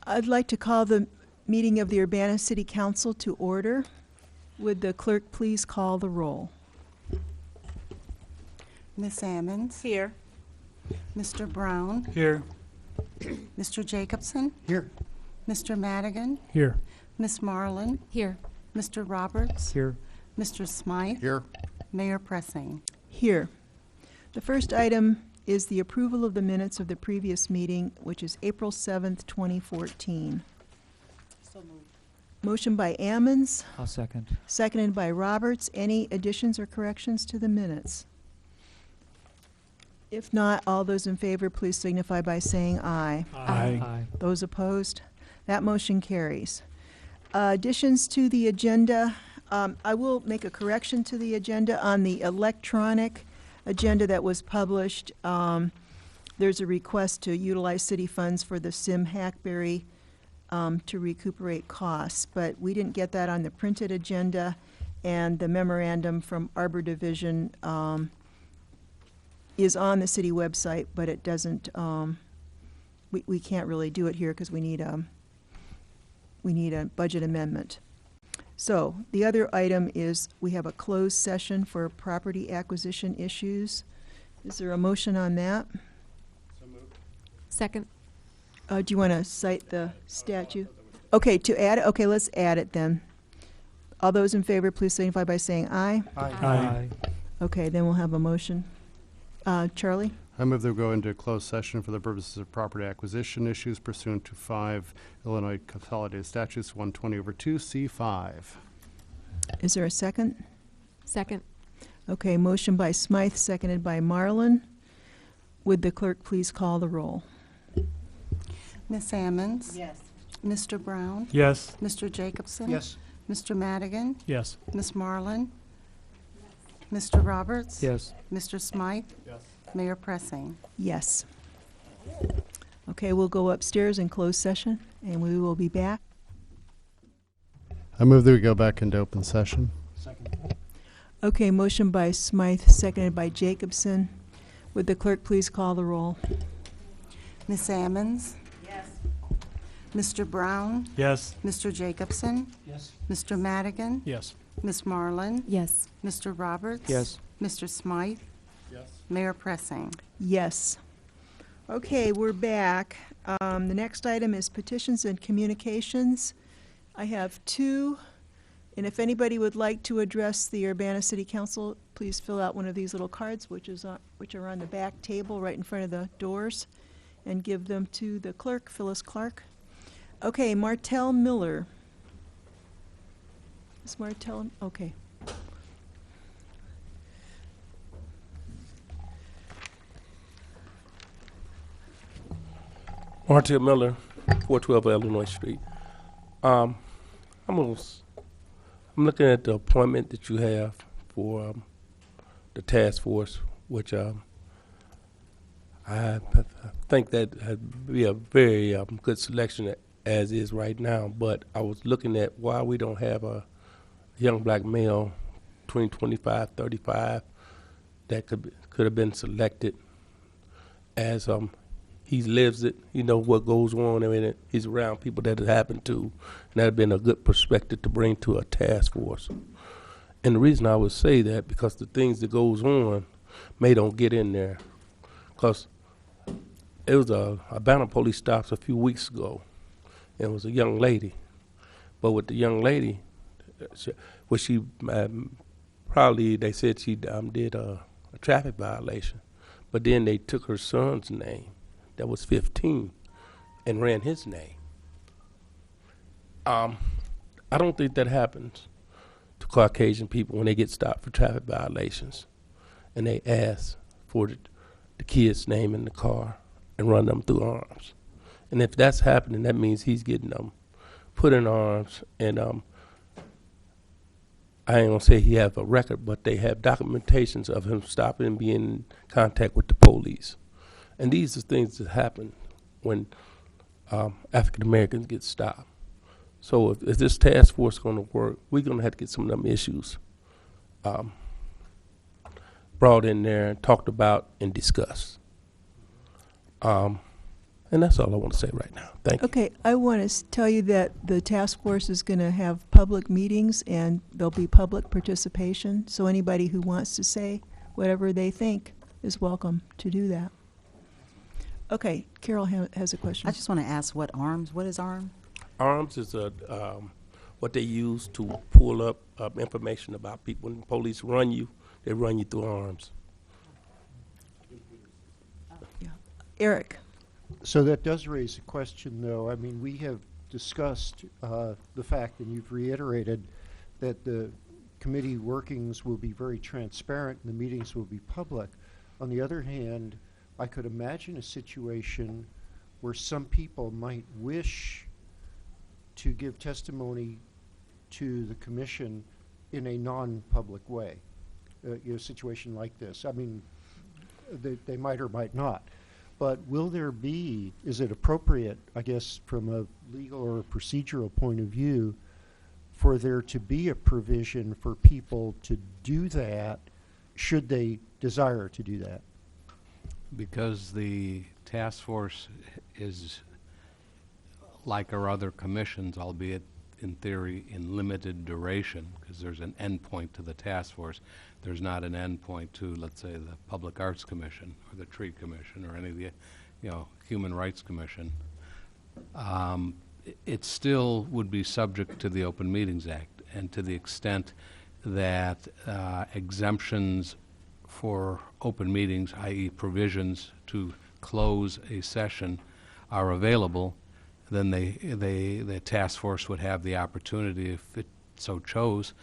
I'd like to call the meeting of the Urbana City Council to order. Would the clerk please call the roll? Ms. Ammons? Here. Mr. Brown? Here. Mr. Jacobson? Here. Mr. Madigan? Here. Miss Marlin? Here. Mr. Roberts? Here. Mr. Smythe? Here. Mayor Pressing. Here. The first item is the approval of the minutes of the previous meeting, which is April 7th, 2014. So moved. Motion by Ammons, I'll second. seconded by Roberts. Any additions or corrections to the minutes? If not, all those in favor, please signify by saying aye. Aye. Those opposed? That motion carries. Additions to the agenda. I will make a correction to the agenda on the electronic agenda that was published. There's a request to utilize city funds for the Sim Hackberry to recuperate costs, but we didn't get that on the printed agenda, and the memorandum from Arbor Division is on the city website, but it doesn't, we can't really do it here because we need a budget amendment. So the other item is we have a closed session for property acquisition issues. Is there a motion on that? Second. Do you want to cite the statute? Okay, to add it, okay, let's add it then. All those in favor, please signify by saying aye. Aye. Okay, then we'll have a motion. Charlie? I move that we go into closed session for the purposes of property acquisition issues pursuant to 5 Illinois Consolidated Statutes 120/2 C5. Is there a second? Second. Okay, motion by Smythe, seconded by Marlin. Would the clerk please call the roll? Ms. Ammons? Yes. Mr. Brown? Yes. Mr. Jacobson? Yes. Mr. Madigan? Yes. Miss Marlin? Mr. Roberts? Yes. Mr. Smythe? Yes. Mayor Pressing. Yes. Okay, we'll go upstairs in closed session, and we will be back. I move that we go back into open session. Second. Okay, motion by Smythe, seconded by Jacobson. Would the clerk please call the roll? Ms. Ammons? Yes. Mr. Brown? Yes. Mr. Jacobson? Yes. Mr. Madigan? Yes. Miss Marlin? Yes. Mr. Roberts? Yes. Mr. Smythe? Yes. Mayor Pressing. Yes. Okay, we're back. The next item is petitions and communications. I have two, and if anybody would like to address the Urbana City Council, please fill out one of these little cards, which are on the back table right in front of the doors, and give them to the clerk, Phyllis Clark. Okay, Martell Miller. Is Martell, okay. Martell Miller, 412 Illinois Street. I'm looking at the appointment that you have for the task force, which I think that would be a very good selection as is right now. But I was looking at why we don't have a young black male, 25, 35, that could have been selected as he lives it, he knows what goes on, and he's around people that it happened to, and that would have been a good perspective to bring to a task force. And the reason I would say that, because the things that goes on may don't get in there. Because it was a Urbana police stops a few weeks ago, and it was a young lady. But with the young lady, she probably, they said she did a traffic violation, but then they took her son's name, that was 15, and ran his name. I don't think that happens to Caucasian people when they get stopped for traffic violations, and they ask for the kid's name in the car and run them through arms. And if that's happening, that means he's getting them put in arms, and I ain't gonna say he have a record, but they have documentations of him stopping and being in contact with the police. And these are things that happen when African Americans get stopped. So if this task force is going to work, we're going to have to get some of them issues brought in there and talked about and discussed. And that's all I want to say right now. Thank you. Okay, I want to tell you that the task force is going to have public meetings and there'll be public participation. So anybody who wants to say whatever they think is welcome to do that. Okay, Carol has a question. I just want to ask what is ARM? ARMS is what they use to pull up information about people. When the police run you, they run you through ARMS. Eric. So that does raise a question, though. I mean, we have discussed the fact, and you've reiterated, that the committee workings will be very transparent and the meetings will be public. On the other hand, I could imagine a situation where some people might wish to give testimony to the commission in a non-public way. A situation like this. I mean, they might or might not. But will there be, is it appropriate, I guess, from a legal or procedural point of view, for there to be a provision for people to do that, should they desire to do that? Because the task force is like our other commissions, albeit in theory in limited duration, because there's an end point to the task force. There's not an end point to, let's say, the Public Arts Commission or the Tree Commission or any of the, Human Rights Commission. It still would be subject to the Open Meetings Act, and to the extent that exemptions for open meetings, i.e. provisions to close a session, are available, then the task force would have the opportunity, if it so chose,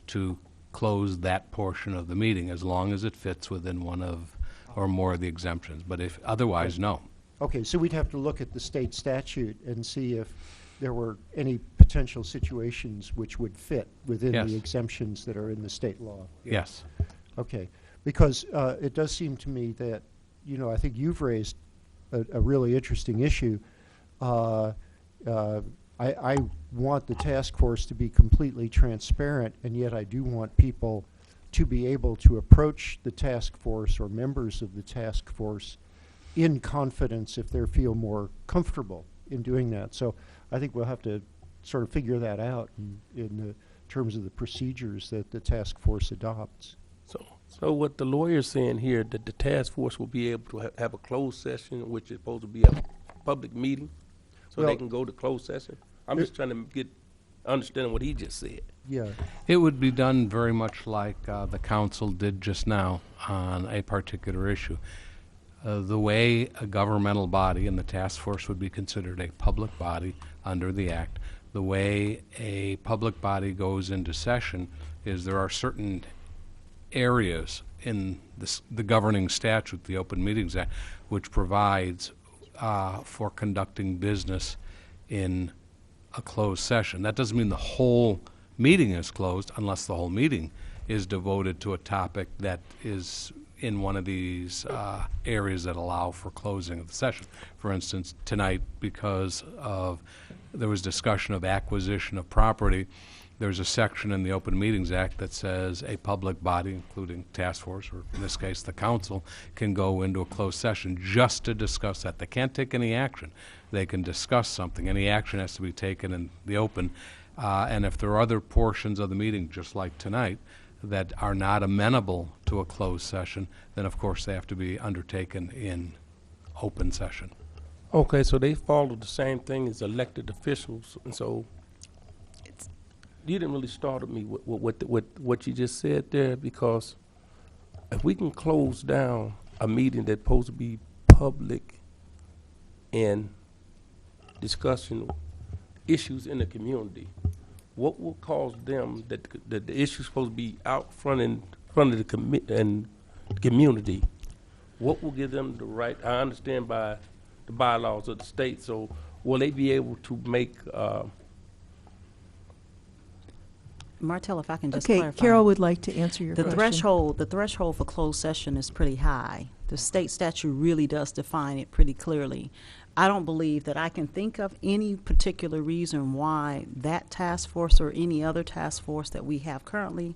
to close that portion of the meeting as long as it fits within one of or more of the exemptions. But if otherwise, no. Okay, so we'd have to look at the state statute and see if there were any potential situations which would fit within Yes. the exemptions that are in the state law. Yes. Okay, because it does seem to me that, I think you've raised a really interesting issue. I want the task force to be completely transparent, and yet I do want people to be able to approach the task force or members of the task force in confidence if they feel more comfortable in doing that. So I think we'll have to sort of figure that out in the terms of the procedures that the task force adopts. So what the lawyer's saying here, that the task force will be able to have a closed session, which is supposed to be a public meeting, so Well, they can go to closed session? I'm just trying to get understanding what he just said. Yeah. It would be done very much like the council did just now on a particular issue. The way a governmental body, and the task force would be considered a public body under the Act, the way a public body goes into session is there are certain areas in the governing statute, the Open Meetings Act, which provides for conducting business in a closed session. That doesn't mean the whole meeting is closed unless the whole meeting is devoted to a topic that is in one of these areas that allow for closing of the session. For instance, tonight, because there was discussion of acquisition of property, there's a section in the Open Meetings Act that says a public body, including task force, or in this case the council, can go into a closed session just to discuss that. They can't take any action. They can discuss something. Any action has to be taken in the open. And if there are other portions of the meeting, just like tonight, that are not amenable to a closed session, then of course they have to be undertaken in open session. Okay, so they follow the same thing as elected officials, and so you didn't really startle me with what you just said there, because if we can close down a meeting that's supposed to be public and discussing issues in the community, what will cause them that the issue's supposed to be out front of the community? What will give them the right? I understand by the bylaws of the state. So will they be able to make? Martell, if I can just Okay, clarify. Carol would like to answer your The question. threshold for closed session is pretty high. The state statute really does define it pretty clearly. I don't believe that I can think of any particular reason why that task force or any other task force that we have currently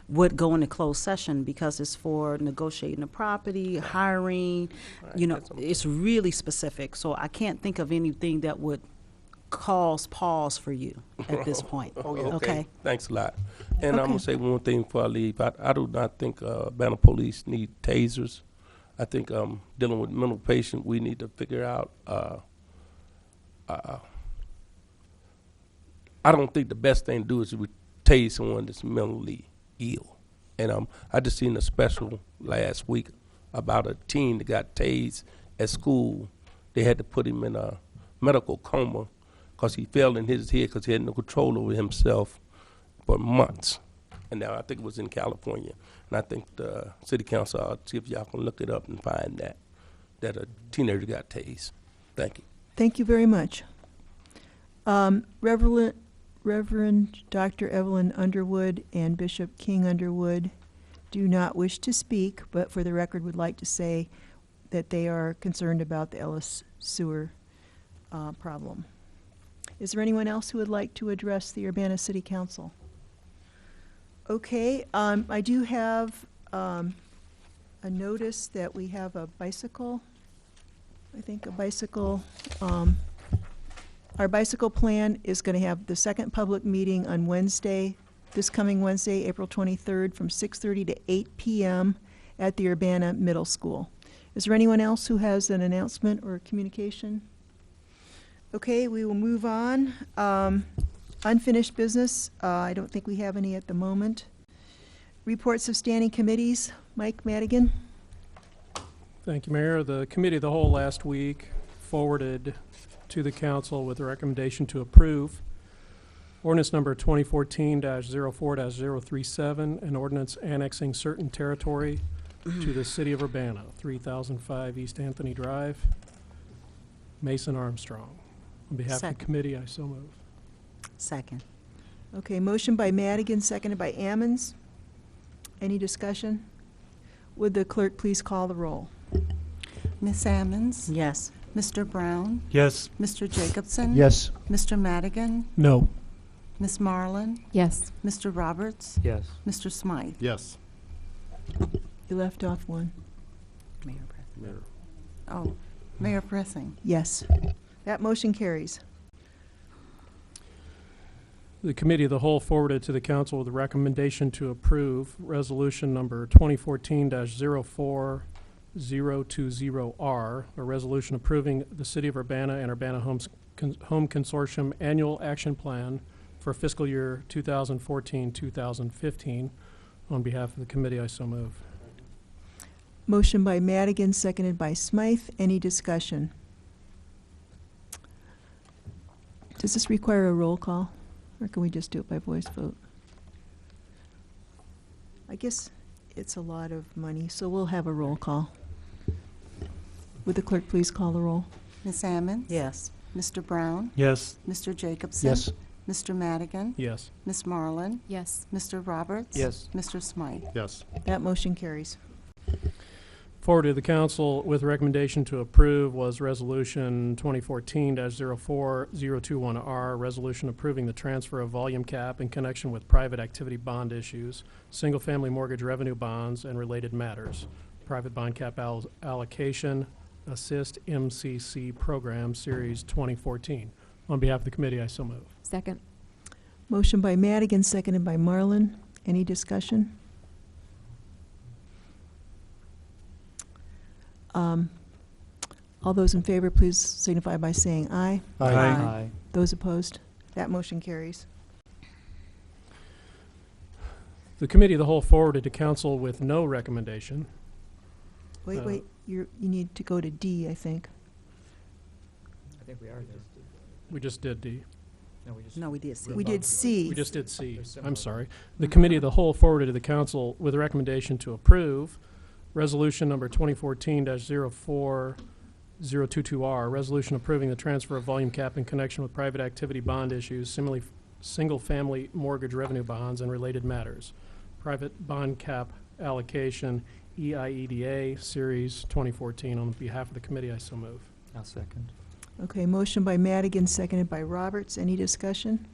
would go into closed session because it's for negotiating the property, hiring, you know, it's really specific. So I can't think of anything that would cause pause for you at this point. Okay. Thanks a lot. And I'm Okay. gonna say one thing before I leave. I do not think Banner Police need tasers. I think dealing with mental patient, we need to figure out. I don't think the best thing to do is to tase someone that's mentally ill. And I just seen a special last week about a teen that got tased at school. They had to put him in a medical coma because he fell in his head because he had no control over himself for months. And now I think it was in California. And I think the city council, I'll see if y'all can look it up and find that a teenager got tased. Thank you. Thank you very much. Reverend Dr. Evelyn Underwood and Bishop King Underwood do not wish to speak, but for the record would like to say that they are concerned about the Ellis sewer problem. Is there anyone else who would like to address the Urbana City Council? Okay, I do have a notice that we have a bicycle, I think a bicycle, our bicycle plan is going to have the second public meeting on Wednesday, this coming Wednesday, April 23rd, from 6:30 to 8 p.m. at the Urbana Middle School. Is there anyone else who has an announcement or communication? Okay, we will move on. Unfinished business, I don't think we have any at the moment. Reports of standing committees. Mike Madigan. Thank you, Mayor. The Committee of the Whole last week forwarded to the council with a recommendation to approve ordinance number 2014-04-037, an ordinance annexing certain territory to the city of Urbana, 3005 East Anthony Drive, Mason Armstrong. On behalf of Second. the committee, I so move. Second. Okay, motion by Madigan, seconded by Ammons. Any discussion? Would the clerk please call the roll? Ms. Ammons? Yes. Mr. Brown? Yes. Mr. Jacobson? Yes. Mr. Madigan? No. Ms. Marlin? Yes. Mr. Roberts? Yes. Mr. Smythe? Yes. You left off one. Mayor Pressing. Oh, Mayor Pressing. Yes. That motion carries. The Committee of the Whole forwarded to the council with a recommendation to approve resolution number 2014-04020R, a resolution approving the City of Urbana and Urbana Home Consortium Annual Action Plan for fiscal year 2014-2015. On behalf of the committee, I so move. Motion by Madigan, seconded by Smythe. Any discussion? Does this require a roll call, or can we just do it by voice vote? I guess it's a lot of money, so we'll have a roll call. Would the clerk please call the roll? Ms. Ammons? Yes. Mr. Brown? Yes. Mr. Jacobson? Yes. Mr. Madigan? Yes. Ms. Marlin? Yes. Mr. Roberts? Yes. Mr. Smythe? Yes. That motion carries. Forwarded to the council with a recommendation to approve was resolution 2014-04021R, resolution approving the transfer of volume cap in connection with private activity bond issues, single-family mortgage revenue bonds, and related matters. Private bond cap allocation, Assist MCC Program, Series 2014. On behalf of the committee, I so move. Second. Motion by Madigan, seconded by Marlin. Any discussion? All those in favor, please signify by saying aye. Aye. Those opposed? That motion carries. The Committee of the Whole forwarded to council with no recommendation. Wait, you need to go to D, I think. We just did D. No, we did see. We did C. We just did C. I'm sorry. The Committee of the Whole forwarded to the council with a recommendation to approve resolution number 2014-04022R, resolution approving the transfer of volume cap in connection with private activity bond issues, similarly single-family mortgage revenue bonds and related matters. Private bond cap allocation, EIEDA, Series 2014. On behalf of the committee, I so move. I'll second. Okay, motion by Madigan, seconded by Roberts. Any discussion?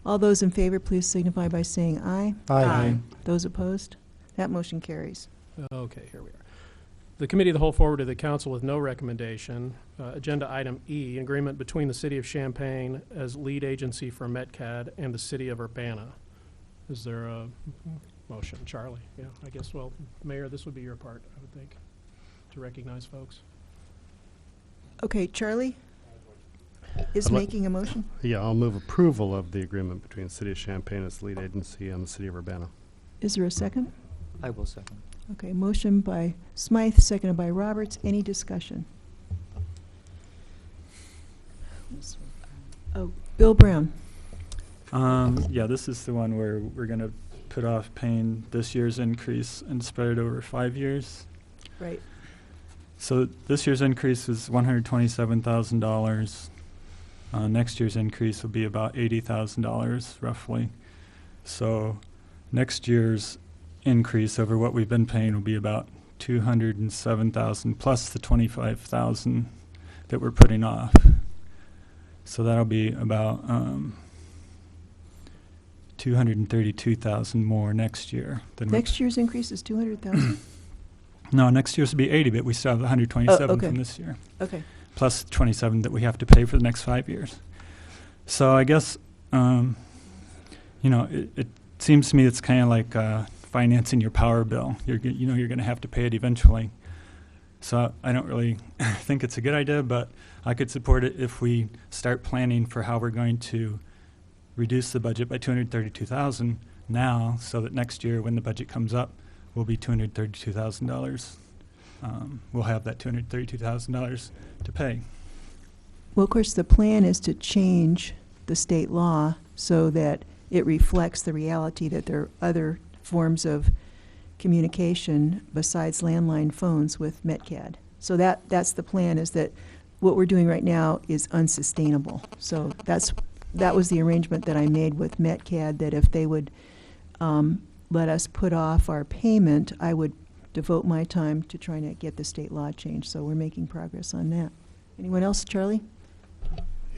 All those in favor, please signify by saying aye. Aye. Those opposed? That motion carries. Okay, here we are. The Committee of the Whole forwarded to the Council with no recommendation. Agenda item E, agreement between the City of Champaign as lead agency for MetCAD and the City of Urbana. Is there a motion? Charlie? Yeah, I guess, well, Mayor, this would be your part, I would think, to recognize folks. Okay, Charlie is I'd like- making a motion. Yeah, I'll move approval of the agreement between the City of Champaign as lead agency and the City of Urbana. Is there a second? I will second. Okay, motion by Smythe, seconded by Roberts. Any discussion? Oh, Bill Brown. Yeah, this is the one where we're going to put off paying this year's increase and spread it over 5 years. Right. So this year's increase is $127,000. Next year's increase will be about $80,000 roughly. So next year's increase over what we've been paying will be about $207,000 plus the $25,000 that we're putting off. So that'll be about $232,000 more next year than Next year's increase is 200,000? No, next year's will be 80, but we still have 127 okay. from this year, Okay. plus 27 that we have to pay for the next 5 years. So I guess, it seems to me it's kind of like financing your power bill. You're going to have to pay it eventually. So I don't really think it's a good idea, but I could support it if we start planning for how we're going to reduce the budget by $232,000 now, so that next year when the budget comes up, will be $232,000. We'll have that $232,000 to pay. Well, of course, the plan is to change the state law so that it reflects the reality that there are other forms of communication besides landline phones with MetCAD. So that's the plan, is that what we're doing right now is unsustainable. So that was the arrangement that I made with MetCAD, that if they would let us put off our payment, I would devote my time to trying to get the state law changed. So we're making progress on that. Anyone else, Charlie?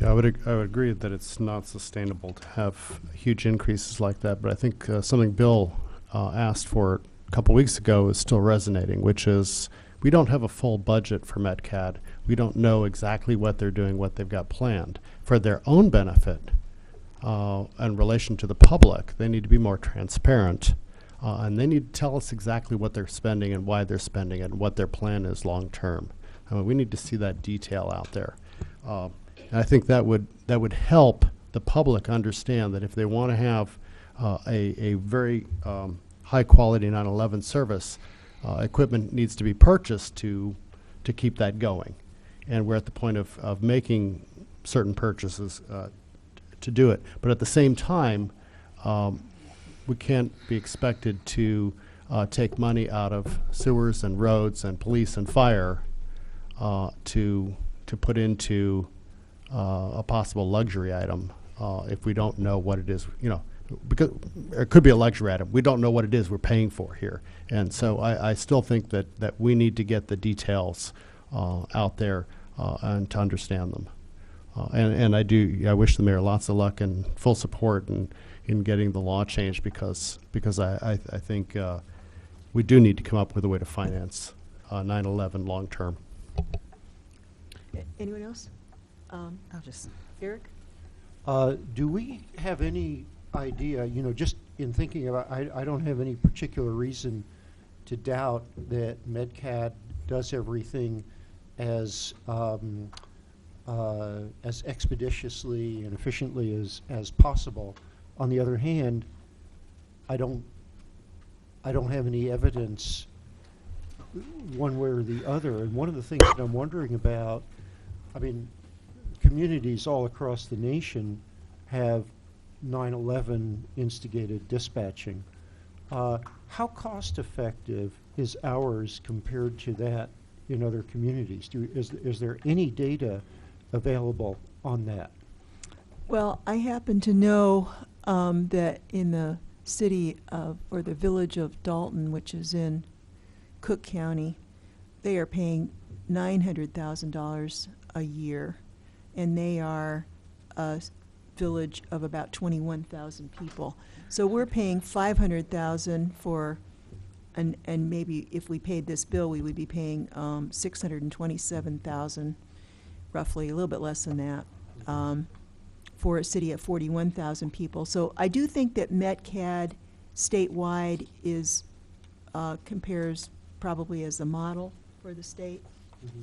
Yeah, I would agree that it's not sustainable to have huge increases like that, but I think something Bill asked for a couple weeks ago is still resonating, which is we don't have a full budget for MetCAD. We don't know exactly what they're doing, what they've got planned. For their own benefit, in relation to the public, they need to be more transparent, and they need to tell us exactly what they're spending and why they're spending it and what their plan is long term. I mean, we need to see that detail out there. And I think that would help the public understand that if they want to have a very high quality 9/11 service, equipment needs to be purchased to keep that going. And we're at the point of making certain purchases to do it. But at the same time, we can't be expected to take money out of sewers and roads and police and fire to put into a possible luxury item if we don't know what it is, because it could be a luxury item. We don't know what it is we're paying for here. And so I still think that we need to get the details out there and to understand them. And I wish the mayor lots of luck and full support in getting the law changed, because I think we do need to come up with a way to finance 9/11 long term. Anyone else? I'll just. Eric? Do we have any idea, just in thinking about, I don't have any particular reason to doubt that MetCAD does everything as expeditiously and efficiently as possible. On the other hand, I don't have any evidence one way or the other. And one of the things that I'm wondering about, communities all across the nation have 9/11 instigated dispatching. How cost effective is ours compared to that in other communities? Is there any data available on that? Well, I happen to know that in the city of, or the village of Dalton, which is in Cook County, they are paying $900,000 a year, and they are village of about 21,000 people. So we're paying 500,000 for, and maybe if we paid this bill, we would be paying 627,000, roughly, a little bit less than that, for a city of 41,000 people. So I do think that MetCAD statewide is, compares probably as the model for the state.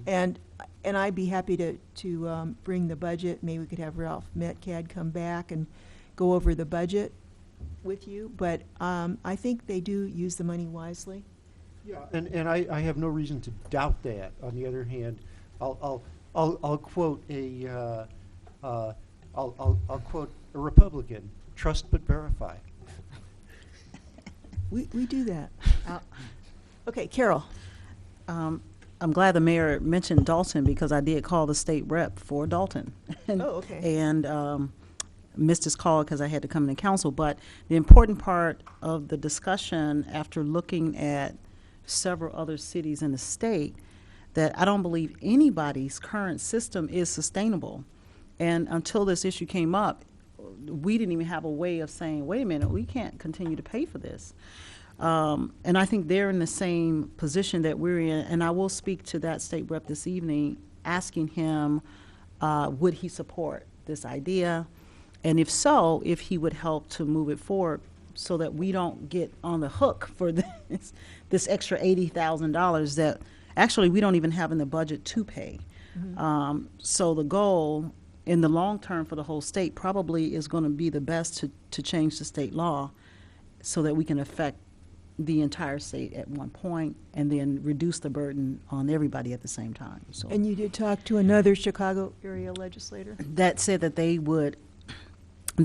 And I'd be happy to bring the budget. Maybe we could have Ralph Metcalf come back and go over the budget with you. But I think they do use the money wisely. Yeah, and I have no reason to doubt that. On the other hand, I'll quote I'll quote a Republican: "Trust but verify." We do that. Okay, Carol. I'm glad the mayor mentioned Dalton because I did call the state rep for Dalton. Oh, okay. And missed his call because I had to come to council. But the important part of the discussion, after looking at several other cities in the state, that I don't believe anybody's current system is sustainable. And until this issue came up, we didn't even have a way of saying, wait a minute, we can't continue to pay for this. And I think they're in the same position that we're in. And I will speak to that state rep this evening, asking him, would he support this idea? And if so, if he would help to move it forward so that we don't get on the hook for this extra $80,000 that actually we don't even have in the budget to pay. Mm-hmm. So the goal in the long term for the whole state probably is going to be the best to change the state law so that we can affect the entire state at one point and then reduce the burden on everybody at the same time. So And you did talk to another Chicago area legislator? that said that they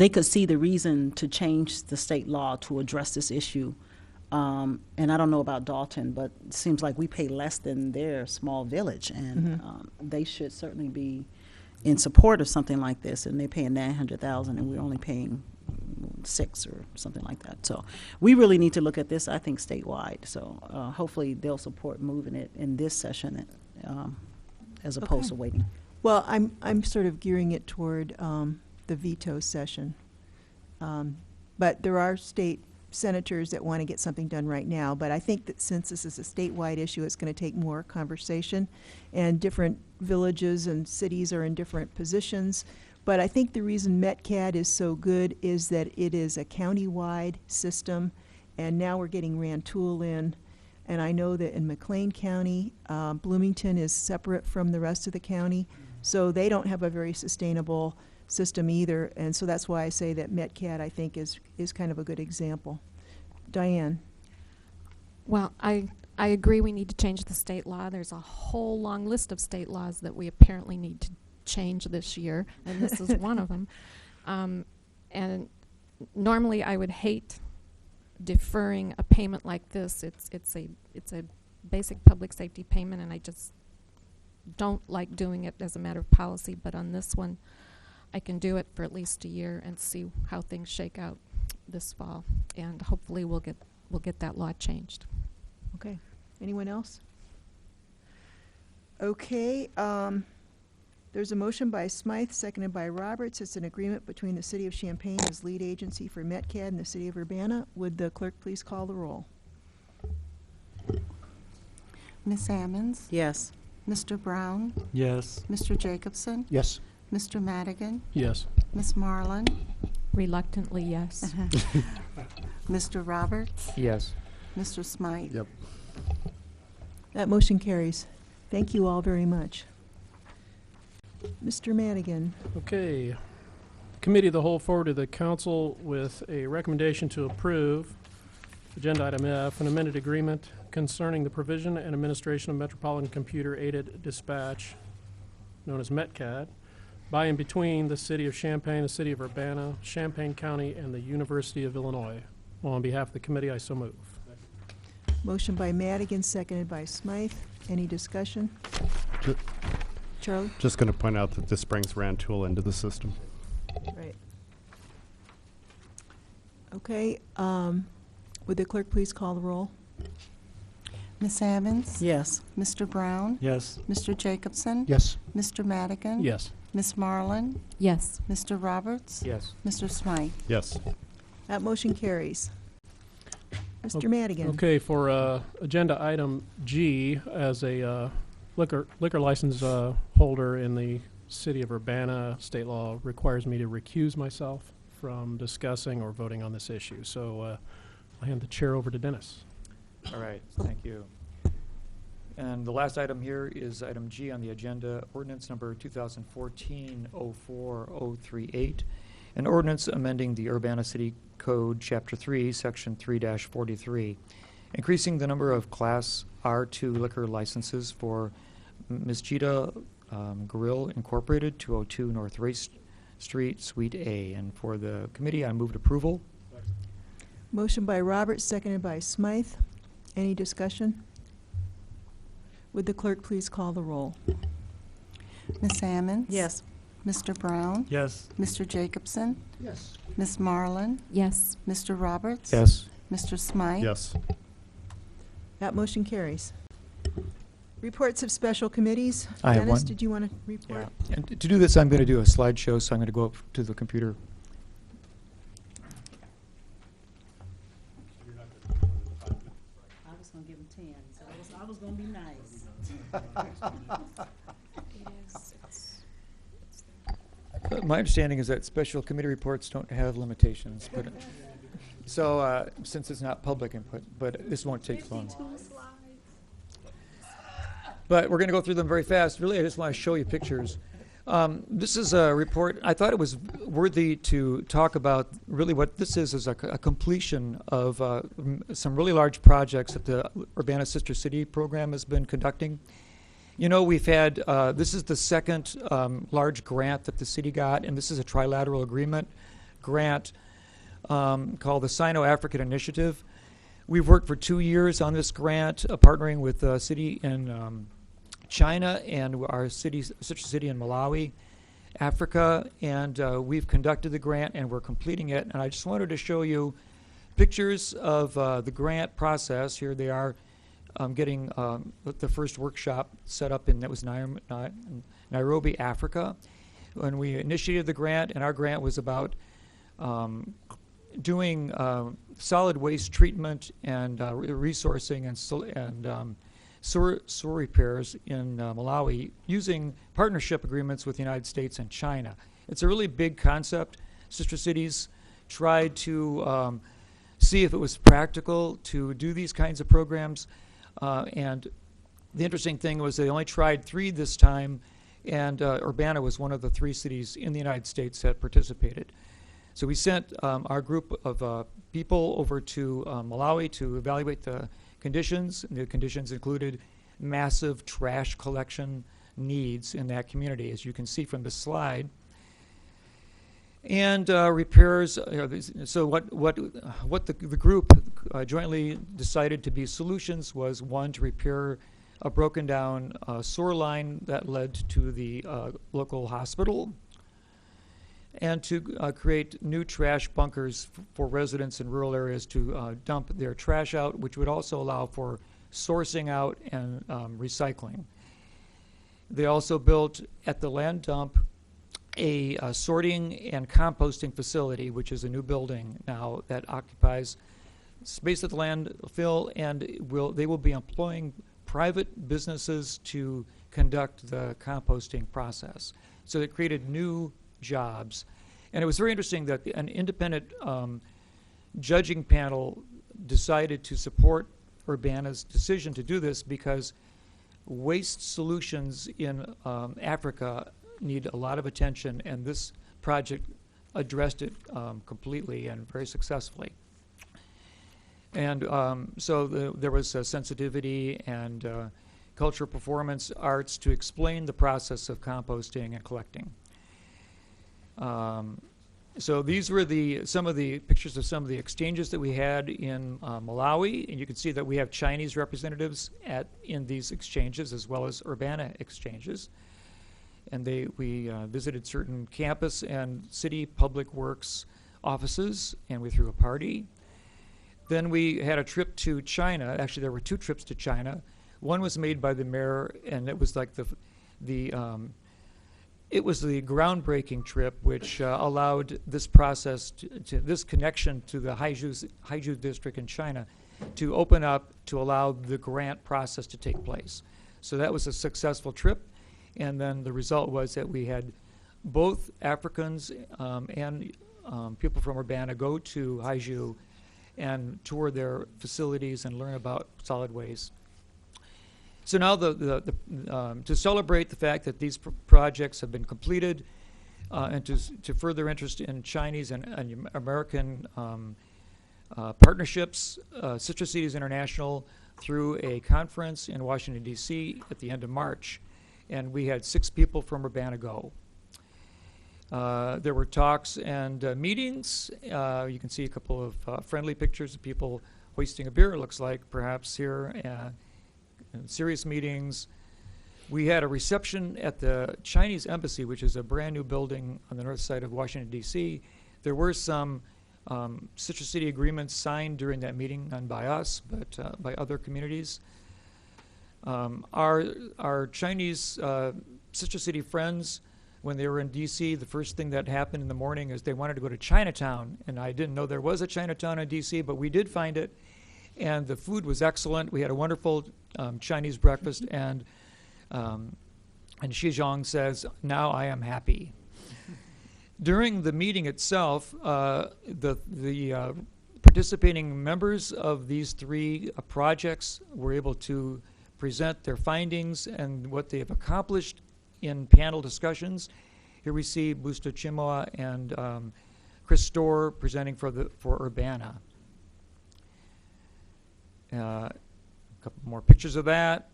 could see the reason to change the state law to address this issue. And I don't know about Dalton, but it seems like we pay less than their small village, and they should certainly be in support of something like this. And they're paying $900,000, and we're only paying $6 or something like that. So we really need to look at this, I think, statewide. So hopefully they'll support moving it in this session as opposed to waiting. Well, I'm sort of gearing it toward the veto session. But there are state senators that want to get something done right now. But I think that since this is a statewide issue, it's going to take more conversation, and different villages and cities are in different positions. But I think the reason MetCAD is so good is that it is a county-wide system, and now we're getting Rantoul in. And I know that in McLean County, Bloomington is separate from the rest of the county, so they don't have a very sustainable system either. And so that's why I say that MetCAD, I think, is kind of a good example. Diane? Well, I agree we need to change the state law. There's a whole long list of state laws that we apparently need to change this year, and this is one of them. And normally I would hate deferring a payment like this. It's a basic public safety payment, and I just don't like doing it as a matter of policy. But on this one, I can do it for at least a year and see how things shake out this fall, and hopefully we'll get that law changed. Okay. Anyone else? Okay. There's a motion by Smythe, seconded by Roberts. It's an agreement between the City of Champaign as lead agency for MetCAD and the City of Urbana. Would the clerk please call the roll? Ms. Ammons? Yes. Mr. Brown? Yes. Mr. Jacobson? Yes. Mr. Madigan? Yes. Ms. Marlin? Reluctantly, yes. Mr. Roberts? Yes. Mr. Smythe? Yep. That motion carries. Thank you all very much. Mr. Madigan. Okay. Committee of the Whole forward to the council with a recommendation to approve agenda item F, an amended agreement concerning the provision and administration of Metropolitan Computer Aided Dispatch, known as MetCAD, by and between the City of Champaign, the City of Urbana, Champaign County, and the University of Illinois. Well, on behalf of the committee, I so move. Motion by Madigan, seconded by Smythe. Any discussion? Ju- Charlie? Just going to point out that this brings Rantoul into the system. Right. Okay. Would the clerk please call the roll? Ms. Ammons? Yes. Mr. Brown? Yes. Mr. Jacobson? Yes. Mr. Madigan? Yes. Ms. Marlin, Yes. Mr. Roberts, Yes. Mr. Smythe. Yes. That motion carries. Mr. Okay. Madigan. Okay, for agenda item G, as a liquor license holder in the city of Urbana, state law requires me to recuse myself from discussing or voting on this issue. So I'll hand the chair over to Dennis. All right, thank you. And the last item here is item G on the agenda, ordinance number 2014-04038, an ordinance amending the Urbana City Code, Chapter 3, Section 3-43, increasing the number of Class R2 liquor licenses for Mesquita Grill Incorporated, 202 North Race Street, Suite A. And for the committee, I moved approval. Motion by Roberts, seconded by Smythe. Any discussion? Would the clerk please call the roll? Ms. Ammons? Yes. Mr. Brown? Yes. Mr. Jacobson? Yes. Ms. Marlin? Yes. Mr. Roberts? Yes. Mr. Smythe? Yes. That motion carries. Reports of special committees. I have Dennis, one. did you want to report? Yeah. And to do this, I'm going to do a slideshow, so I'm going to go up to the computer. I was going to give him 10, so I was going to be nice. My understanding is that special committee reports don't have limitations, but so since it's not public input, but this won't take long. But we're going to go through them very fast. Really, I just want to show you pictures. This is a report. I thought it was worthy to talk about. Really, what this is a completion of some really large projects that the Urbana Sister City program has been conducting. You know, we've had, this is the second large grant that the city got, and this is a trilateral agreement grant called the Sino-African Initiative. We've worked for 2 years on this grant, partnering with the city in China and our sister city in Malawi, Africa, and we've conducted the grant and we're completing it. And I just wanted to show you pictures of the grant process. Here they are. Getting the first workshop set up that was Nairobi, Africa. When we initiated the grant, and our grant was about doing solid waste treatment and resourcing and sewer repairs in Malawi using partnership agreements with the United States and China. It's a really big concept. Sister cities tried to see if it was practical to do these kinds of programs. And the interesting thing was they only tried 3 this time, and Urbana was one of the 3 cities in the United States that participated. So we sent our group of people over to Malawi to evaluate the conditions. And the conditions included massive trash collection needs in that community, as you can see from the slide. And repairs. So what the group jointly decided to be solutions was, one, to repair a broken down sewer line that led to the local hospital, and to create new trash bunkers for residents in rural areas to dump their trash out, which would also allow for sourcing out and recycling. They also built at the land dump a sorting and composting facility, which is a new building now that occupies space at the landfill, and they will be employing private businesses to conduct the composting process. So it created new jobs. And it was very interesting that an independent judging panel decided to support Urbana's decision to do this because waste solutions in Africa need a lot of attention, and this project addressed it completely and very successfully. And so there was sensitivity and cultural performance arts to explain the process of composting and collecting. So these were some of the pictures of some of the exchanges that we had in Malawi, and you can see that we have Chinese representatives in these exchanges as well as Urbana exchanges. And we visited certain campus and city public works offices, and we threw a party. Then we had a trip to China. Actually, there were 2 trips to China. One was made by the mayor, and it was like the it was the groundbreaking trip which allowed this process, to this connection to the Haizhu district in China to open up to allow the grant process to take place. So that was a successful trip, and then the result was that we had both Africans and people from Urbana go to Haizhu and tour their facilities and learn about solid waste. So now to celebrate the fact that these projects have been completed and to further interest in Chinese and American partnerships, Citrus Cities International threw a conference in Washington, D.C. at the end of March, and we had 6 people from Urbana go. There were talks and meetings. You can see a couple of friendly pictures of people hoisting a beer, it looks like, perhaps here, and serious meetings. We had a reception at the Chinese Embassy, which is a brand new building on the north side of Washington, D.C. There were some Citrus City agreements signed during that meeting, none by us, but by other communities. Our Chinese Citrus City friends, when they were in D.C., the first thing that happened in the morning is they wanted to go to Chinatown, and I didn't know there was a Chinatown in D.C., but we did find it, and the food was excellent. We had a wonderful Chinese breakfast, and Xi Zhang says, "Now I am happy." During the meeting itself, the participating members of these 3 projects were able to present their findings and what they have accomplished in panel discussions. Here we see Busta Chimoa and Chris Storr presenting for Urbana. A couple more pictures of that.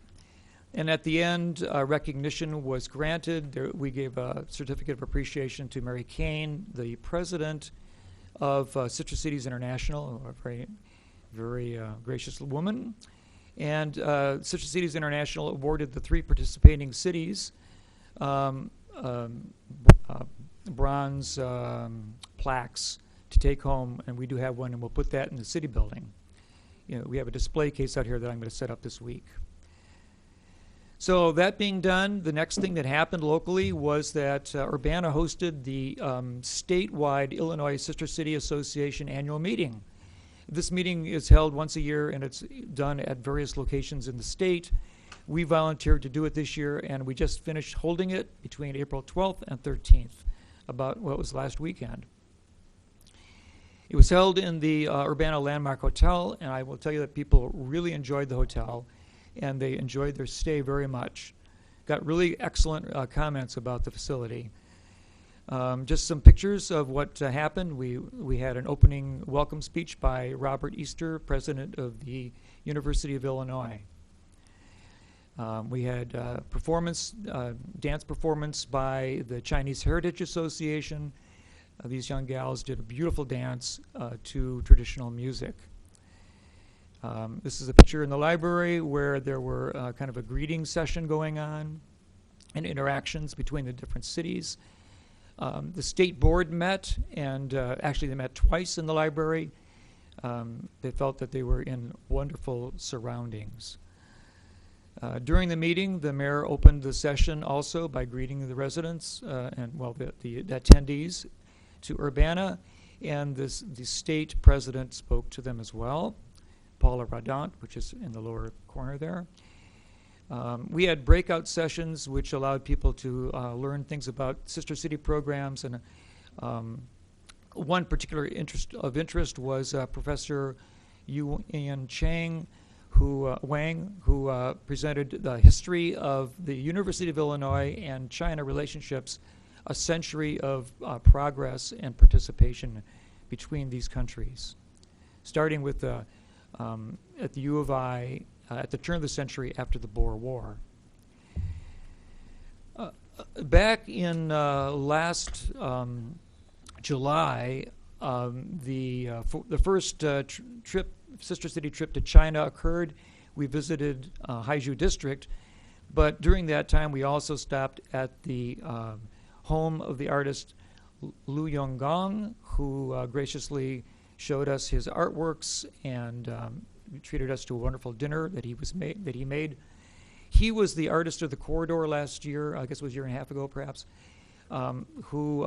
And at the end, recognition was granted. We gave a certificate of appreciation to Mary Kane, the president of Citrus Cities International, a very, very gracious woman. And Citrus Cities International awarded the 3 participating cities bronze plaques to take home, and we do have one, and we'll put that in the city building. We have a display case out here that I'm going to set up this week. So that being done, the next thing that happened locally was that Urbana hosted the statewide Illinois Citrus City Association annual meeting. This meeting is held once a year, and it's done at various locations in the state. We volunteered to do it this year, and we just finished holding it between April 12th and 13th, about what was last weekend. It was held in the Urbana Landmark Hotel, and I will tell you that people really enjoyed the hotel, and they enjoyed their stay very much. Got really excellent comments about the facility. Just some pictures of what happened. We had an opening welcome speech by Robert Easter, president of the University of Illinois. We had dance performance by the Chinese Heritage Association. These young gals did a beautiful dance to traditional music. This is a picture in the library where there were kind of a greeting session going on and interactions between the different cities. The state board met, and actually they met twice in the library. They felt that they were in wonderful surroundings. During the meeting, the mayor opened the session also by greeting the residents and, well, the attendees to Urbana, and the state president spoke to them as well, Paula Radant, which is in the lower corner there. We had breakout sessions which allowed people to learn things about sister city programs, and one particular interest was Professor Yu-Ian Chang, Wang, who presented the history of the University of Illinois and China relationships, a century of progress and participation between these countries, starting with at the U of I at the turn of the century after the Boer War. Back in last July, the first Sister City trip to China occurred. We visited Haizhu District, but during that time we also stopped at the home of the artist Lu Yonggong, who graciously showed us his artworks and treated us to a wonderful dinner that he made. He was the artist of the corridor last year, I guess it was a year and a half ago perhaps. who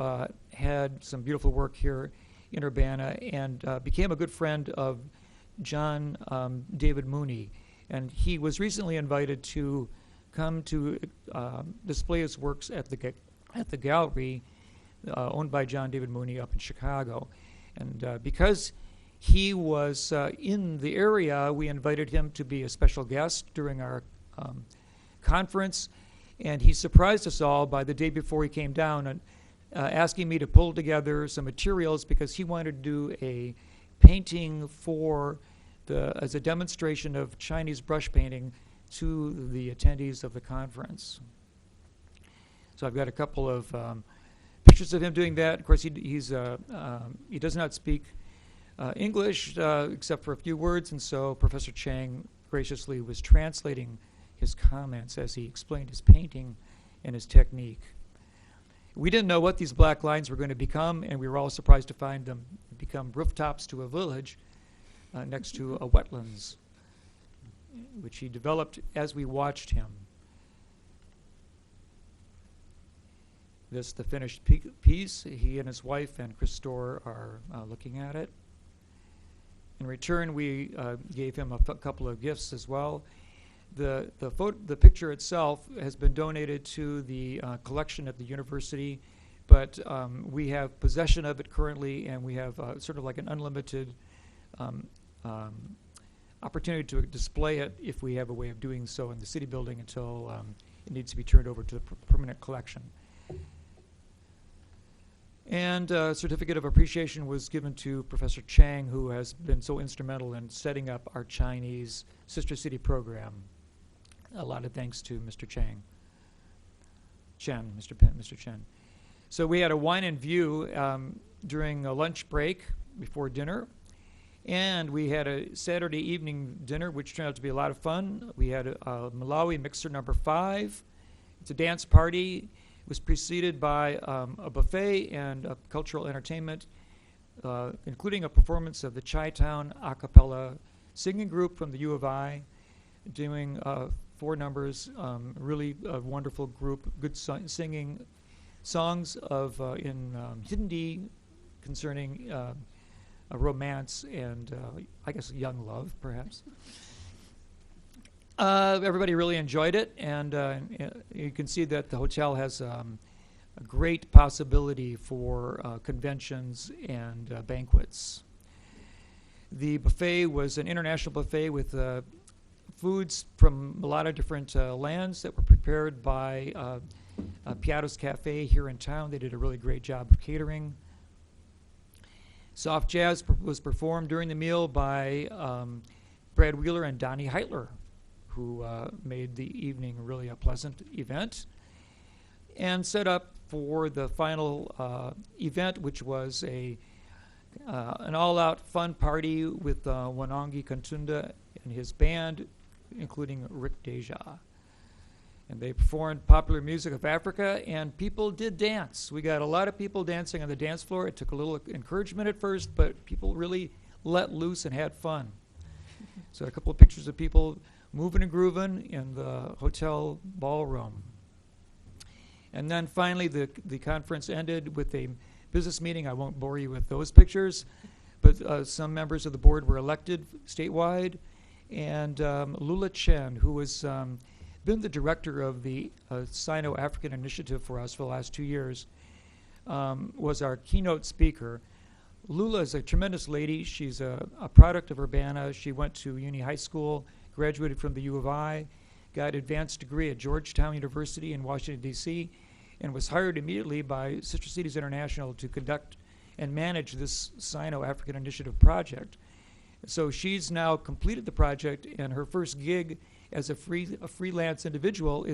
had some beautiful work here in Urbana and became a good friend of John David Mooney. And he was recently invited to come to display his works at the gallery owned by John David Mooney up in Chicago. And because he was in the area, we invited him to be a special guest during our conference. And he surprised us all by the day before he came down and asking me to pull together some materials because he wanted to do a painting as a demonstration of Chinese brush painting to the attendees of the conference. So I've got a couple of pictures of him doing that. Of course, he does not speak English except for a few words, and so Professor Chang graciously was translating his comments as he explained his painting and his technique. We didn't know what these black lines were going to become, and we were all surprised to find them become rooftops to a village next to a wetlands, which he developed as we watched him. This is the finished piece. He and his wife and Chris Storr are looking at it. In return, we gave him a couple of gifts as well. The picture itself has been donated to the collection at the university, but we have possession of it currently, and we have sort of like an unlimited opportunity to display it if we have a way of doing so in the city building until it needs to be turned over to the permanent collection. And a certificate of appreciation was given to Professor Chang, who has been so instrumental in setting up our Chinese Sister City program. A lot of thanks to Mr. Chen. So we had a wine and view during a lunch break before dinner. And we had a Saturday evening dinner, which turned out to be a lot of fun. We had a Malawi Mixer number 5. It's a dance party. It was preceded by a buffet and a cultural entertainment, including a performance of the Chi-Town a cappella singing group from the U of I, doing 4 numbers, really a wonderful group, good singing songs in Hindi concerning a romance and I guess young love, perhaps. Everybody really enjoyed it, and you can see that the hotel has a great possibility for conventions and banquets. The buffet was an international buffet with foods from a lot of different lands that were prepared by Piato's Cafe here in town. They did a really great job of catering. Soft jazz was performed during the meal by Brad Wheeler and Donnie Heitler, who made the evening really a pleasant event, and set up for the final event, which was an all-out fun party with Wanangi Kantunda and his band, including Rick Deja. And they performed popular music of Africa, and people did dance. We got a lot of people dancing on the dance floor. It took a little encouragement at first, but people really let loose and had fun. So a couple of pictures of people moving and grooving in the hotel ballroom. And then finally, the conference ended with a business meeting. I won't bore you with those pictures, but some members of the board were elected statewide. And Lula Chen, who has been the director of the Sino-African Initiative for us for the last 2 years, was our keynote speaker. Lula is a tremendous lady. She's a product of Urbana. She went to Uni High School, graduated from the U of I, got an advanced degree at Georgetown University in Washington, D.C., and was hired immediately by Sister Cities International to conduct and manage this Sino-African Initiative project. So she's now completed the project, and her first gig as a freelance individual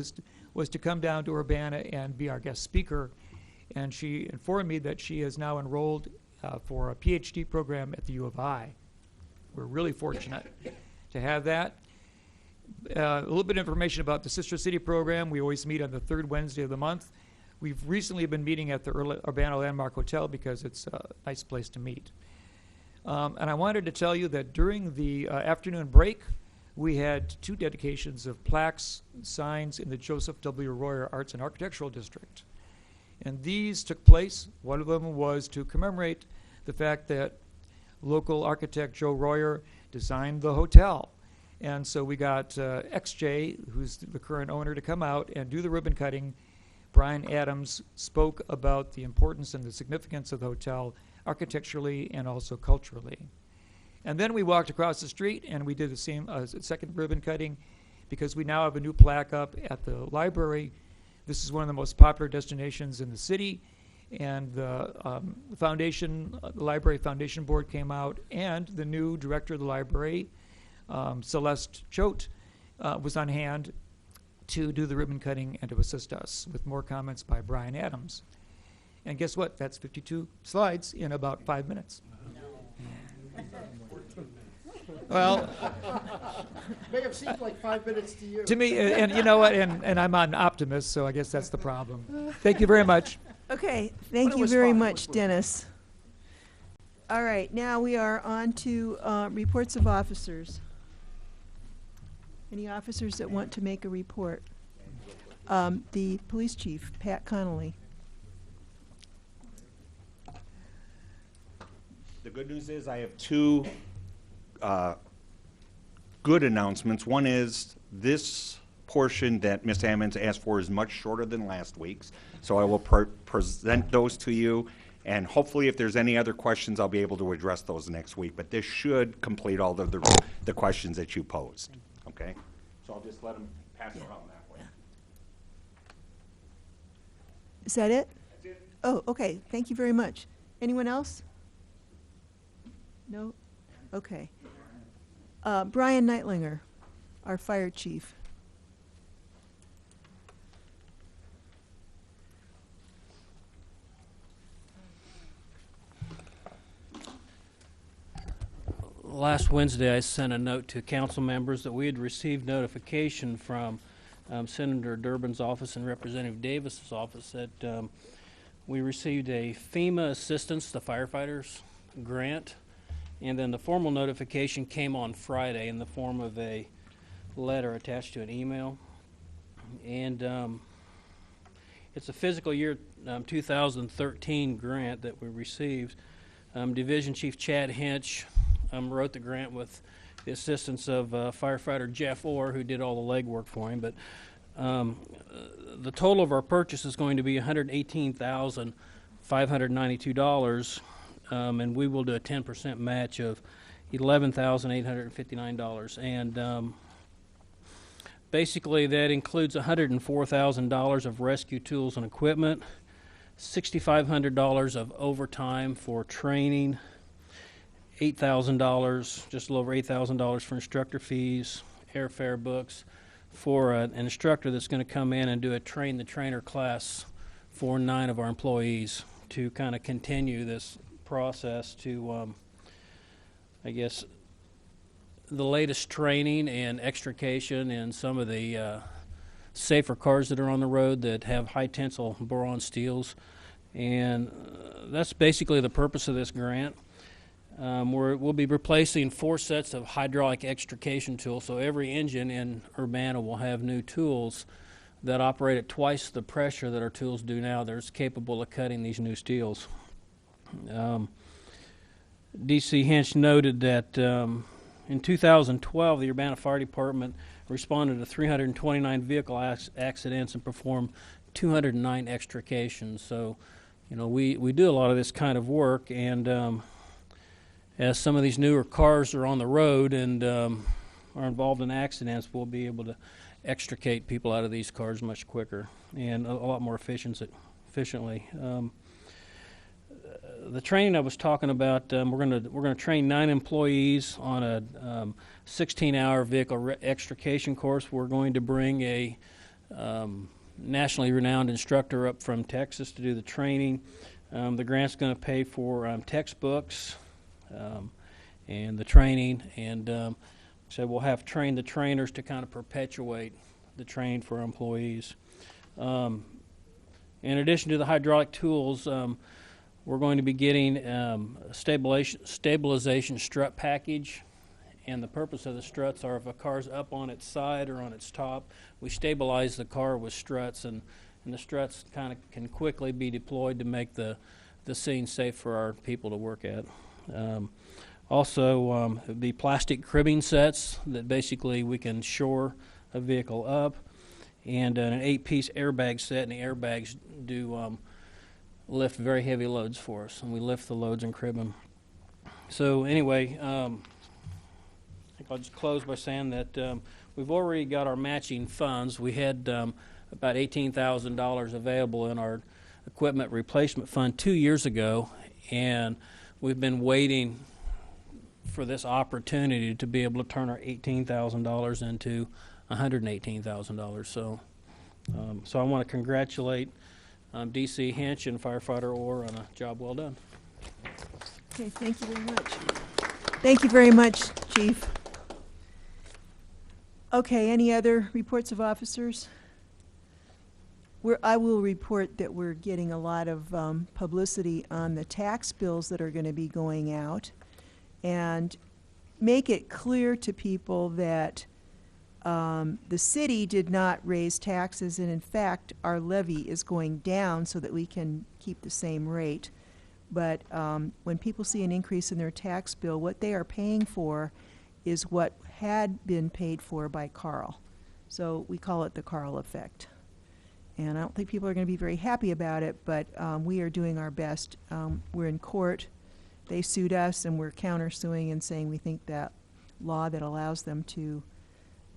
was to come down to Urbana and be our guest speaker. And she informed me that she is now enrolled for a PhD program at the U of I. We're really fortunate to have that. A little bit of information about the Sister City program. We always meet on the 3rd Wednesday of the month. We've recently been meeting at the Urbana Landmark Hotel because it's a nice place to meet. And I wanted to tell you that during the afternoon break, we had 2 dedications of plaques, signs in the Joseph W. Royer Arts and Architectural District. And these took place. One of them was to commemorate the fact that local architect Joe Royer designed the hotel. And so we got XJ, who's the current owner, to come out and do the ribbon cutting. Brian Adams spoke about the importance and the significance of the hotel architecturally and also culturally. And then we walked across the street and we did the same second ribbon cutting, because we now have a new plaque up at the library. This is one of the most popular destinations in the city. And the foundation, the Library Foundation Board came out, and the new director of the library, Celeste Choate, was on hand to do the ribbon cutting and to assist us with more comments by Brian Adams. And guess what? That's 52 slides in about 5 minutes. Well, May have seemed like 5 minutes to you. to me, and you know what, and I'm an optimist, so I guess that's the problem. Thank you very much. Okay, thank you very much, Dennis. All right, now we are on to reports of officers. Any officers that want to make a report? The police chief, Pat Connolly. The good news is I have two good announcements. One is this portion that Ms. Ammons asked for is much shorter than last week's, so I will present those to you, and hopefully if there's any other questions, I'll be able to address those next week, but this should complete all of the questions that you posed, okay? So I'll just let them pass it around that way. Is that it? That's it. Oh, okay, thank you very much. Anyone else? No? Okay. Brian Neitlinger, our fire chief. Last Wednesday, I sent a note to council members that we had received notification from Senator Durbin's office and Representative Davis's office that we received a FEMA assistance to firefighters grant, and then the formal notification came on Friday in the form of a letter attached to an email. And it's a fiscal year 2013 grant that we received. Division Chief Chad Hinch wrote the grant with the assistance of firefighter Jeff Orr, who did all the legwork for him. But the total of our purchase is going to be $118,592, and we will do a 10% match of $11,859. And basically, that includes $104,000 of rescue tools and equipment, $6,500 of overtime for training, $8,000, just a little over $8,000 for instructor fees, airfare books, for an instructor that's going to come in and do a train the trainer class for 9 of our employees to kind of continue this process to, I guess, the latest training and extrication in some of the safer cars that are on the road that have high tensile boron steels. And that's basically the purpose of this grant. We'll be replacing 4 sets of hydraulic extrication tools, so every engine in Urbana will have new tools that operate at twice the pressure that our tools do now. They're capable of cutting these new steels. DC Hinch noted that in 2012, the Urbana Fire Department responded to 329 vehicle accidents and performed 209 extrications. So, you know, we do a lot of this kind of work, and as some of these newer cars are on the road and are involved in accidents, we'll be able to extricate people out of these cars much quicker and a lot more efficiently. The training I was talking about, we're going to train 9 employees on a 16-hour vehicle extrication course. We're going to bring a nationally renowned instructor up from Texas to do the training. The grant's going to pay for textbooks and the training, and so we'll have trained the trainers to kind of perpetuate the training for our employees. In addition to the hydraulic tools, we're going to be getting a stabilization strut package, and the purpose of the struts are if a car's up on its side or on its top, we stabilize the car with struts, and and the struts kind of can quickly be deployed to make the scene safe for our people to work at. Also, the plastic cribbing sets that basically we can shore a vehicle up, and an 8-piece airbag set, and the airbags do lift very heavy loads for us, and we lift the loads and crib them. So anyway, I think I'll just close by saying that we've already got our matching funds. We had about $18,000 available in our equipment replacement fund 2 years ago, and we've been waiting for this opportunity to be able to turn our $18,000 into $118,000. So I want to congratulate DC Hinch and Firefighter Orr on a job well done. Okay, thank you very much. Thank you very much, Chief. Okay, any other reports of officers? I will report that we're getting a lot of publicity on the tax bills that are going to be going out, and make it clear to people that the city did not raise taxes, and in fact, our levy is going down so that we can keep the same rate. But when people see an increase in their tax bill, what they are paying for is what had been paid for by Carl. So we call it the Carl effect. And I don't think people are going to be very happy about it, but we are doing our best. We're in court. They sued us, and we're countersuing and saying we think that law that allows them to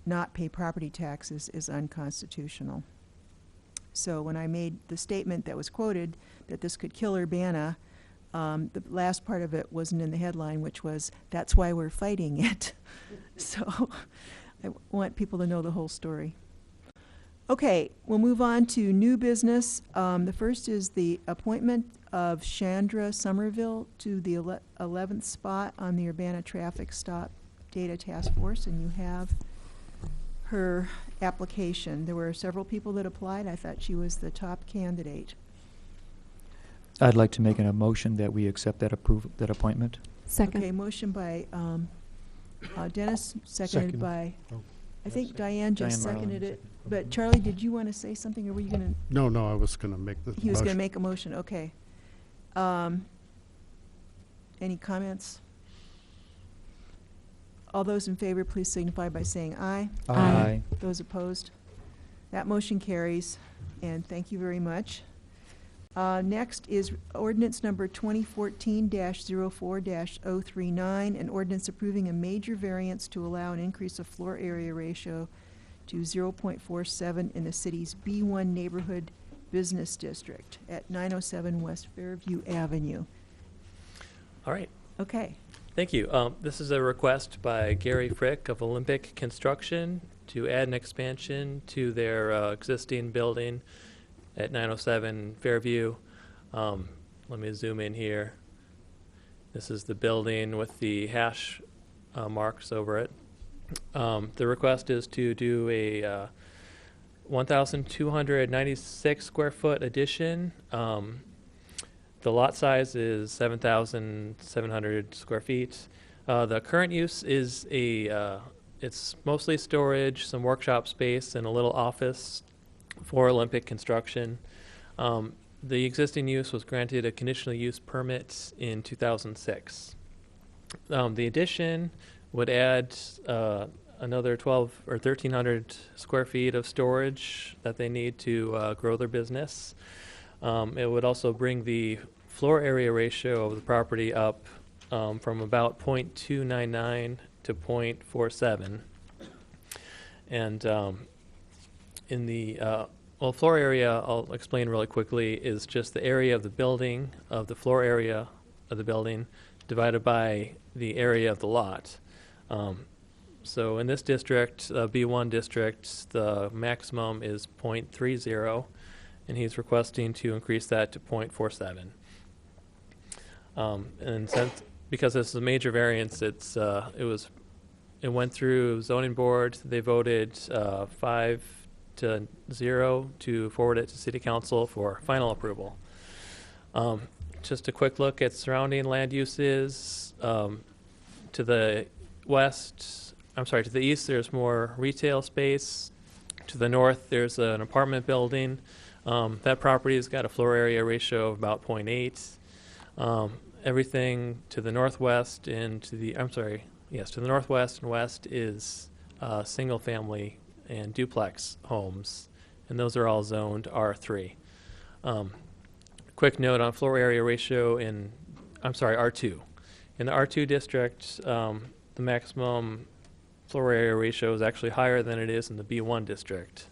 not pay property taxes is unconstitutional. So when I made the statement that was quoted that this could kill Urbana, the last part of it wasn't in the headline, which was, that's why we're fighting it. So I want people to know the whole story. Okay, we'll move on to new business. The first is the appointment of Chandra Somerville to the 11th spot on the Urbana Traffic Stop Data Task Force, and you have her application. There were several people that applied. I thought she was the top candidate. I'd like to make a motion that we accept that appointment. Second. Okay, motion by Dennis, seconded by, I think Diane just Diane seconded Rowland it. But Charlie, did you want to say something, or were you going to? No, I was going to make the motion. He was going to make a motion, okay. Any comments? All those in favor, please signify by saying aye. Aye. Those opposed? That motion carries, and thank you very much. Next is ordinance number 2014-04-039, an ordinance approving a major variance to allow an increase of floor area ratio to 0.47 in the city's B1 neighborhood business district at 907 West Fairview Avenue. All right. Okay. Thank you. This is a request by Gary Frick of Olympic Construction to add an expansion to their existing building at 907 Fairview. Let me zoom in here. This is the building with the hash marks over it. The request is to do a 1,296 square foot addition. The lot size is 7,700 square feet. The current use is it's mostly storage, some workshop space, and a little office for Olympic Construction. The existing use was granted a conditional use permit in 2006. The addition would add another 1,200 or 1,300 square feet of storage that they need to grow their business. It would also bring the floor area ratio of the property up from about 0.299 to 0.47. And in the floor area, I'll explain really quickly, is just the area of the building, of the floor area of the building, divided by the area of the lot. So in this district, B1 district, the maximum is 0.30, and he's requesting to increase that to 0.47. And since, because this is a major variance, it went through zoning board. They voted 5-0 to forward it to City Council for final approval. Just a quick look at surrounding land uses. To the east, there's more retail space. To the north, there's an apartment building. That property has got a floor area ratio of about 0.8. Everything to the northwest and to the, to the northwest and west is single family and duplex homes, and those are all zoned R3. Quick note on floor area ratio in, R2. In the R2 district, the maximum floor area ratio is actually higher than it is in the B1 district.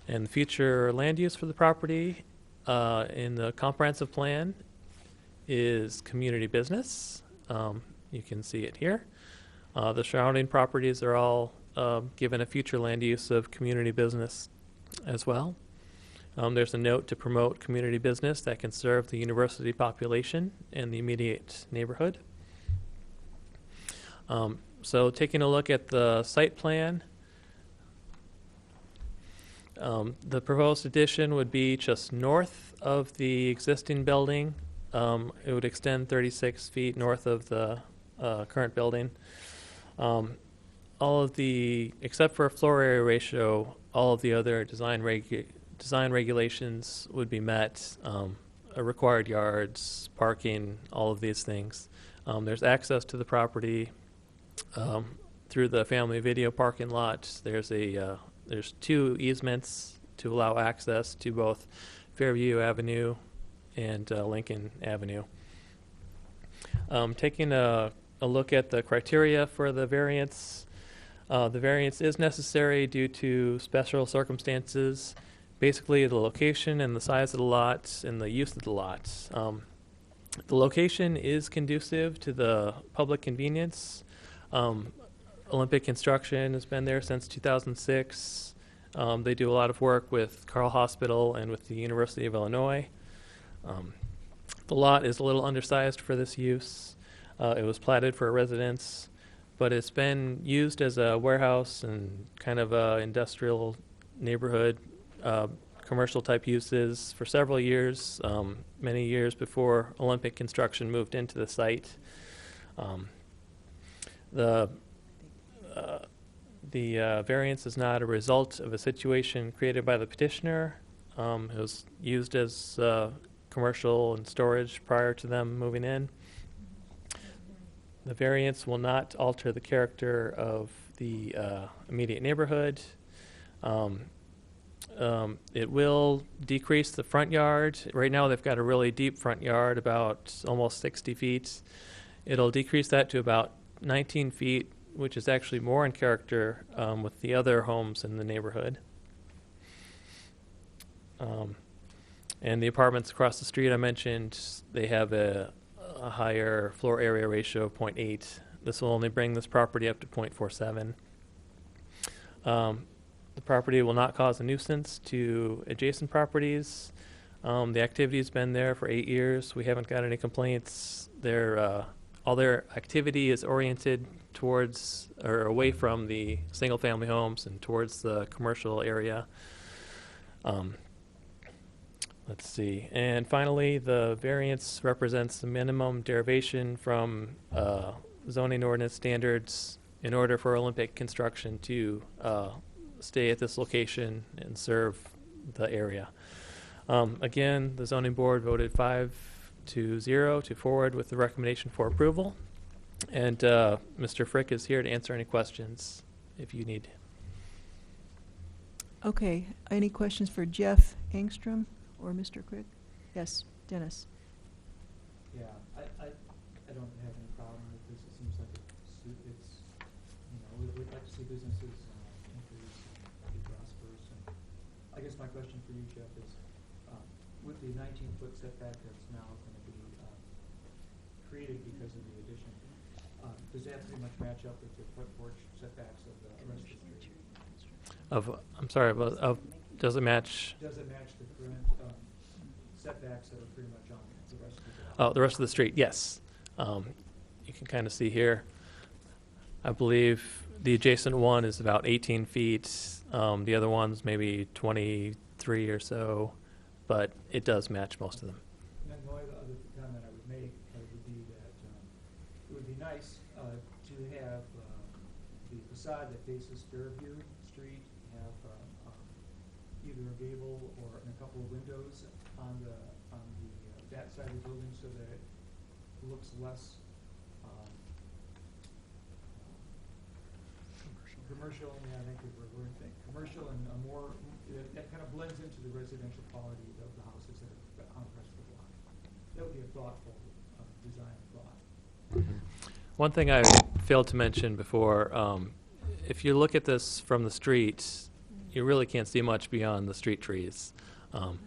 And the future land use for the property in the comprehensive plan is community business. You can see it here. The surrounding properties are all given a future land use of community business as well. There's a note to promote community business that can serve the university population and the immediate neighborhood. So taking a look at the site plan, the proposed addition would be just north of the existing building. It would extend 36 feet north of the current building. All of the, except for a floor area ratio, all of the other design regulations would be met. Required yards, parking, all of these things. There's access to the property through the family video parking lot. There's two easements to allow access to both Fairview Avenue and Lincoln Avenue. Taking a look at the criteria for the variance, the variance is necessary due to special circumstances, basically the location and the size of the lots and the use of the lots. The location is conducive to the public convenience. Olympic Construction has been there since 2006. They do a lot of work with Carle Hospital and with the University of Illinois. The lot is a little undersized for this use. It was platted for a residence, but it's been used as a warehouse and kind of a industrial neighborhood, commercial type uses for several years, many years before Olympic Construction moved into the site. The variance is not a result of a situation created by the petitioner. It was used as commercial and storage prior to them moving in. The variance will not alter the character of the immediate neighborhood. It will decrease the front yard. Right now they've got a really deep front yard, about almost 60 feet. It'll decrease that to about 19 feet, which is actually more in character with the other homes in the neighborhood. And the apartments across the street I mentioned, they have a higher floor area ratio of 0.8. This will only bring this property up to 0.47. The property will not cause a nuisance to adjacent properties. The activity's been there for 8 years. We haven't got any complaints. All their activity is oriented towards or away from the single-family homes and towards the commercial area. Let's see. And finally, the variance represents the minimum derivation from zoning ordinance standards in order for Olympic Construction to stay at this location and serve the area. Again, the zoning board voted 5-0 to forward with the recommendation for approval. And Mr. Frick is here to answer any questions if you need. Okay, any questions for Jeff Engstrom or Mr. Crick? Yes, Dennis. Yeah, I don't have any problem with this. It seems like it's we'd like to see businesses increase and be prosperous. And I guess my question for you, Jeff, is with the 19-foot setback that's now going to be created because of the addition, does that pretty much match up with the front porch setbacks of the rest of the street? Does it match? Does it match the current setbacks that are pretty much on the rest of the street? Oh, the rest of the street, yes. You can kind of see here. I believe the adjacent one is about 18 feet. The other one's maybe 23 or so, but it does match most of them. And then the only other comment I would make would be that it would be nice to have the facade that faces Fairview Street have either a gable or a couple of windows on the back side of the building so that it looks less commercial. Yeah, I think we're in commercial and a more that kind of blends into the residential quality of the houses that are on the rest of the block. That would be a thoughtful design thought. One thing I failed to mention before, if you look at this from the street, you really can't see much beyond the street trees. You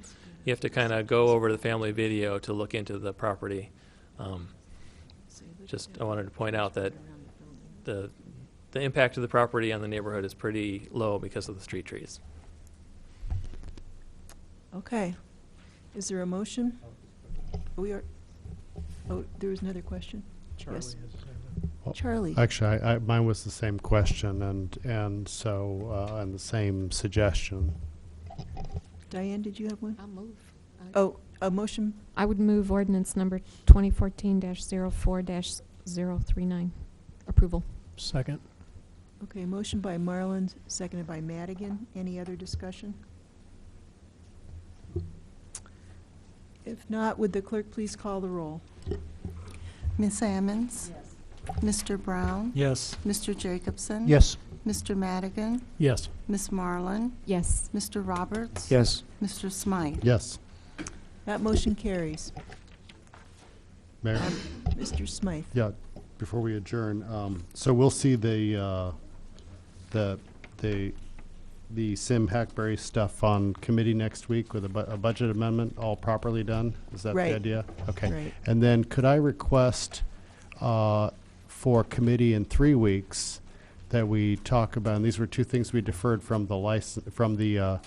have to kind of go over to the family video to look into the property. Just I wanted to point out that the impact of the property on the neighborhood is pretty low because of the street trees. Okay. Is there a motion? Oh, there was another question? Charlie Yes. has said Well, Charlie. Actually, mine was the same question and so and the same suggestion. Diane, did you have one? I'll move. Oh, a motion? I would move ordinance number 2014-04-039. Approval. Second. Okay, motion by Marlin, seconded by Madigan. Any other discussion? If not, would the clerk please call the roll? Ms. Ammons? Yes. Mr. Brown? Yes. Mr. Jacobson? Yes. Mr. Madigan? Yes. Ms. Marlin? Yes. Mr. Roberts? Yes. Mr. Smythe? Yes. That motion carries. Mayor? Mr. Smythe. Yeah, before we adjourn, so we'll see the Sim Hackberry stuff on committee next week with a budget amendment all properly done? Is that Right. the idea? Okay. Right. And then could I request for committee in 3 weeks that we talk about, and these were two things we deferred from the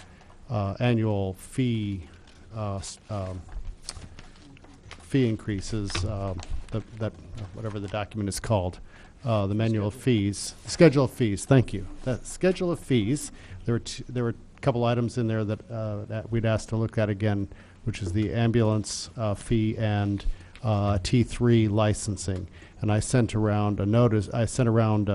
annual fee increases, that whatever the document is called, the manual of fees, schedule of fees. Thank you. That schedule of fees. There were a couple items in there that we'd asked to look at again, which is the ambulance fee and T3 licensing. And I sent around a notice. I sent around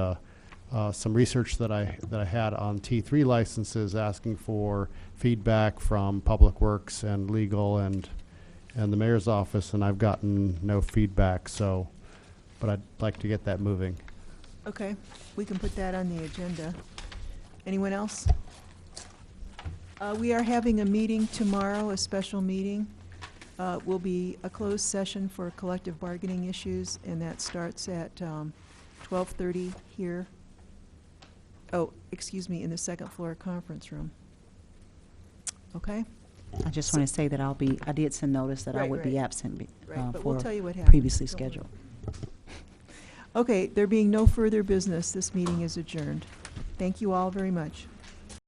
some research that I had on T3 licenses, asking for feedback from Public Works and Legal and the mayor's office, and I've gotten no feedback. So, but I'd like to get that moving. Okay, we can put that on the agenda. Anyone else? We are having a meeting tomorrow, a special meeting. Will be a closed session for collective bargaining issues, and that starts at 12:30 here. Oh, excuse me, in the second floor conference room. Okay? I just want to say that I did send notice that I Right, would be right. absent Right, but for we'll tell you what happened. previously Don't worry. scheduled. Okay, there being no further business, this meeting is adjourned. Thank you all very much.